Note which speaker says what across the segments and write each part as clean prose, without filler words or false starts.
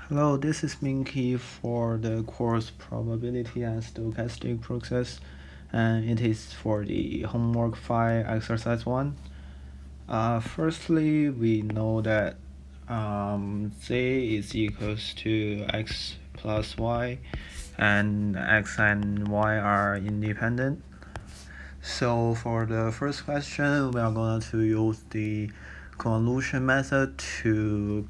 Speaker 1: Hello, this is Minky for the course Probability and Stochastic Process, and it is for the homework 5 exercise 1. Firstly, we know that z is equals to x plus y, and x and y are independent. So for the first question, we are going to use the convolution method to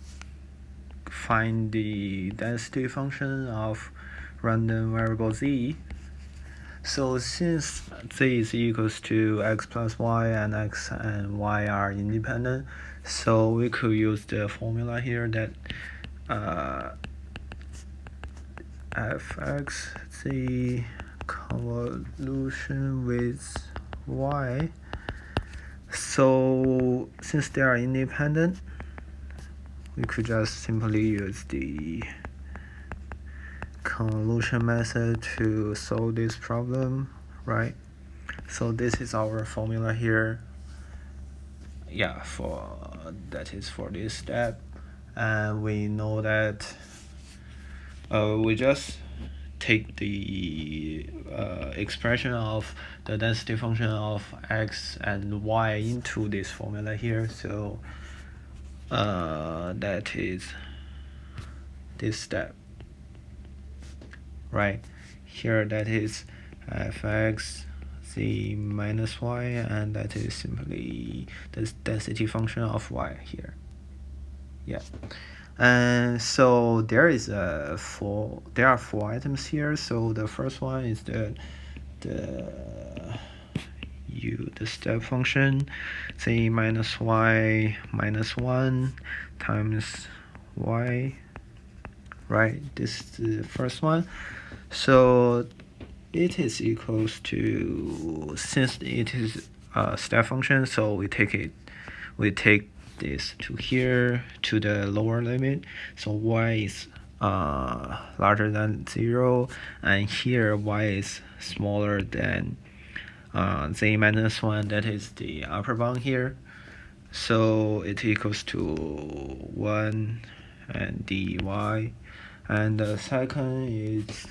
Speaker 1: find the density function of random variable z. So since z is equals to x plus y and x and y are independent, so we could use the formula here that fx convolution with y. So since they are independent, we could just simply use the convolution method to solve this problem, right? So this is our formula here. Yeah, that is for this step, and we know that we just take the expression of the density function of x and y into this formula here. So that is this step, right? Here that is fx z minus y, and that is simply the density function of y here. Yeah. And so there are 4 items here. So the first one is the step function z minus y minus 1 times y, right? This is the first one. So it is equals to, since it is a step function, so we take this to here, to the lower limit. So y is larger than 0, and here y is smaller than z minus 1, that is the upper bound here. So it equals to 1 and dy, and the second is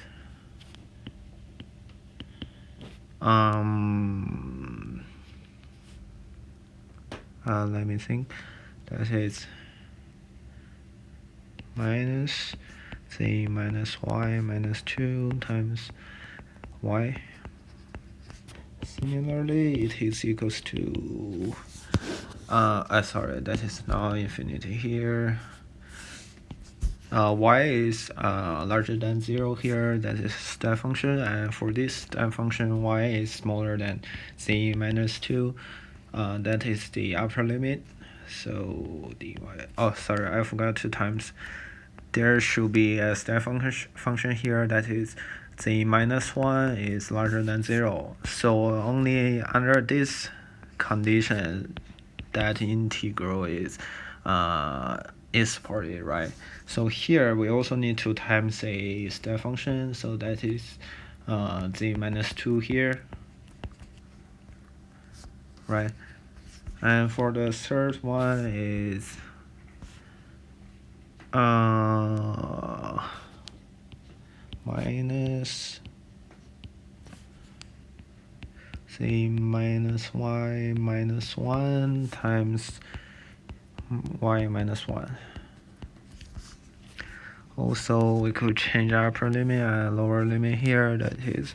Speaker 1: let me think, that is minus z minus y minus 2 times y. Similarly, it is equals to sorry, that is now infinity here. Y is larger than 0 here, that is step function, and for this step function y is smaller than z minus 2, that is the upper limit. So dy, oh sorry, I forgot 2 times. There should be a step function here, that is z minus 1 is larger than 0. So only under this condition that integral is supported, right? So here we also need to times a step function, so that is z minus 2 here, right? And for the third one is minus z minus y minus 1 times y minus 1. Also, we could change upper limit and lower limit here, that is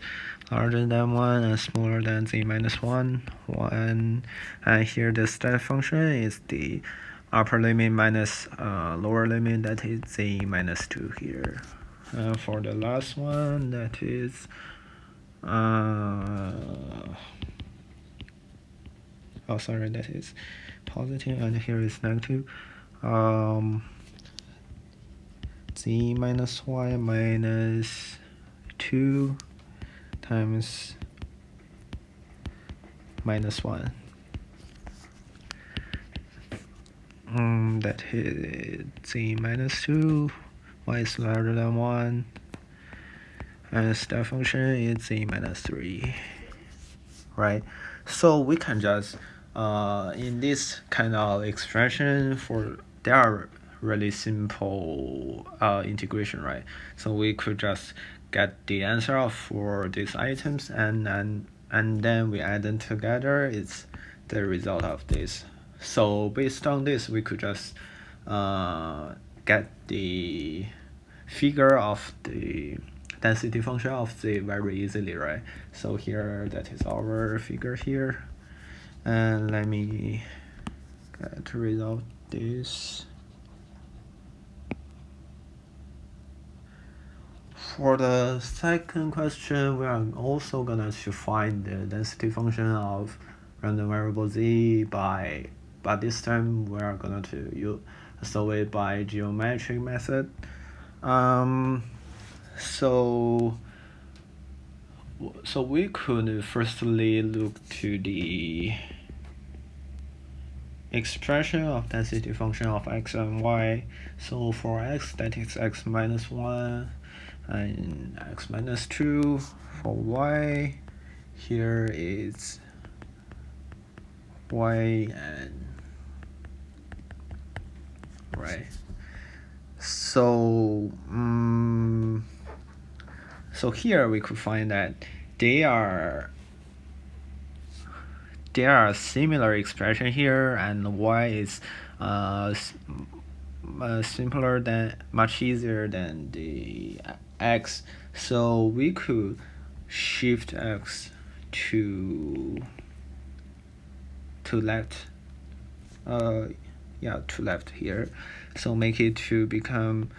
Speaker 1: larger than 1 and smaller than z minus 1, and here the step function is the upper limit minus lower limit, that is z minus 2 here. And for the last one, that is oh sorry, that is positive, and here is negative. Z minus y minus 2 times minus 1. That is z minus 2, y is larger than 1, and step function is z minus 3, right? So we can just in this kind of expression, there are really simple integration, right? So we could just get the answer for these items, and then we add them together. It's the result of this. So based on this, we could just get the figure of the density function of Z very easily, right? So here, that is our figure here. And let me get to resolve this. For the second question, we are also gonna to find the density function of random variable Z but this time we are gonna to solve it by geometric method. So we could firstly look to the expression of density function of x and y. So for x, that is x minus 1 and x minus 2. For y, here is y and right. So here we could find that they are similar expression here, and y is simpler than, much easier than the x. So we could shift x to left. To left here. So make it to become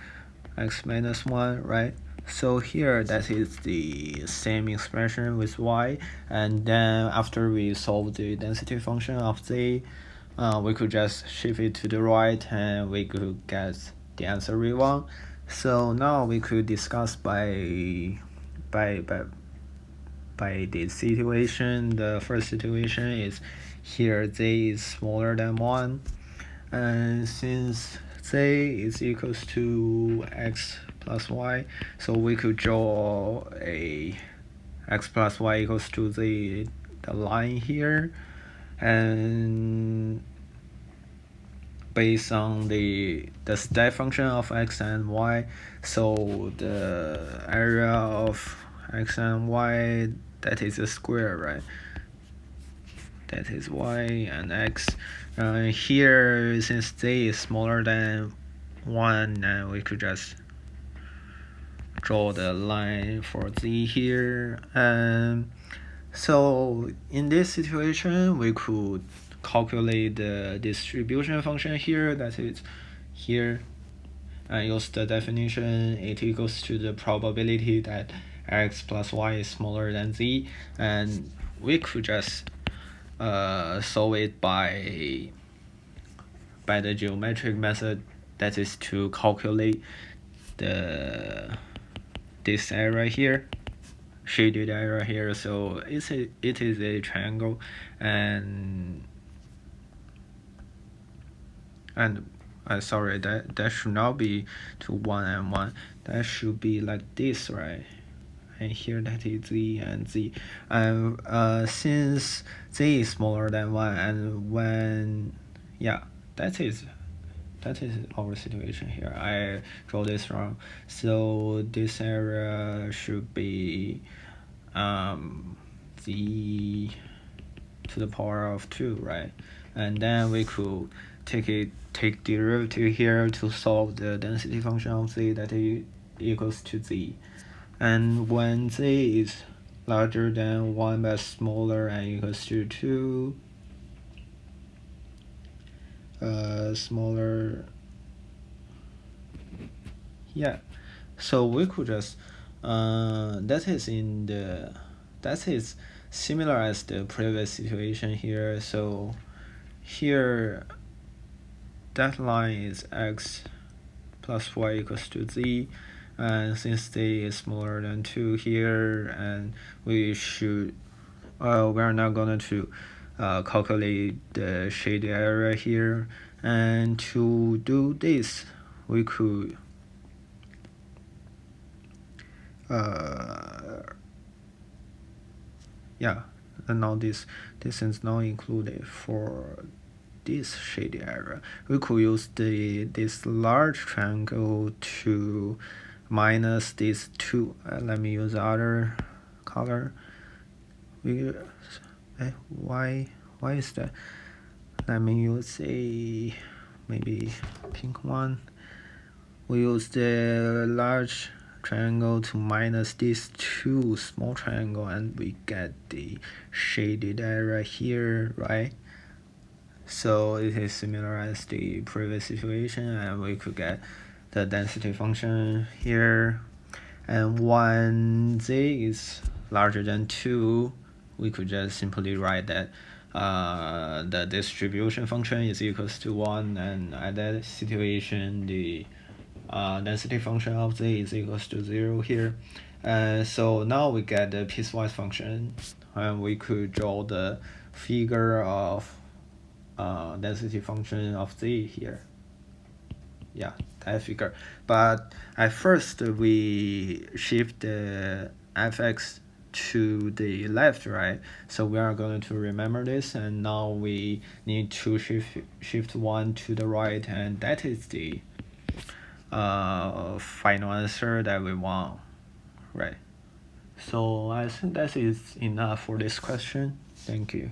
Speaker 1: x minus 1, right? So here, that is the same expression with y, and then after we solve the density function of z, we could just shift it to the right and we could get the answer we want. So now we could discuss by the situation. The first situation is here z is smaller than 1, and since z is equals to x plus y, so we could draw a x plus y equals to the line here, and based on the step function of x and y, so the area of x and y, that is a square, right? That is y and x. Here, since z is smaller than 1, we could just draw the line for z here. So in this situation, we could calculate the distribution function here, that is here, and use the definition. It equals to the probability that x plus y is smaller than z, and we could just solve it by the geometric method, that is to calculate this area here, shaded area here. So it is a triangle, and sorry, that should not be to 1 and 1. That should be like this, right? And here that is z and z. And since z is smaller than 1, and when that is our situation here. I draw this wrong. So this area should be z to the power of 2, right? And then we could take derivative here to solve the density function of z, that is equals to z. And when z is larger than 1 but smaller and equals to 2, smaller, so we could just that is similar as the previous situation here. So here, that line is x plus y equals to z, and since z is smaller than 2 here, and we are now going to calculate the shaded area here. And to do this, we could and now this is not included for this shaded area. We could use this large triangle to minus these two. Let me use other color. Why is that? Let me use a maybe pink one. We use the large triangle to minus these two small triangle, and we get the shaded area here, right? So it is similar as the previous situation, and we could get the density function here. And when z is larger than 2, we could just simply write that the distribution function is equals to 1, and at that situation the density function of z is equals to 0 here. So now we get the piecewise function, and we could draw the figure of density function of z here. Yeah, that figure. But at first we shift the fx to the left, right? So we are going to remember this, and now we need to shift one to the right, and that is the final answer that we want, right? So I think that is enough for this question. Thank you.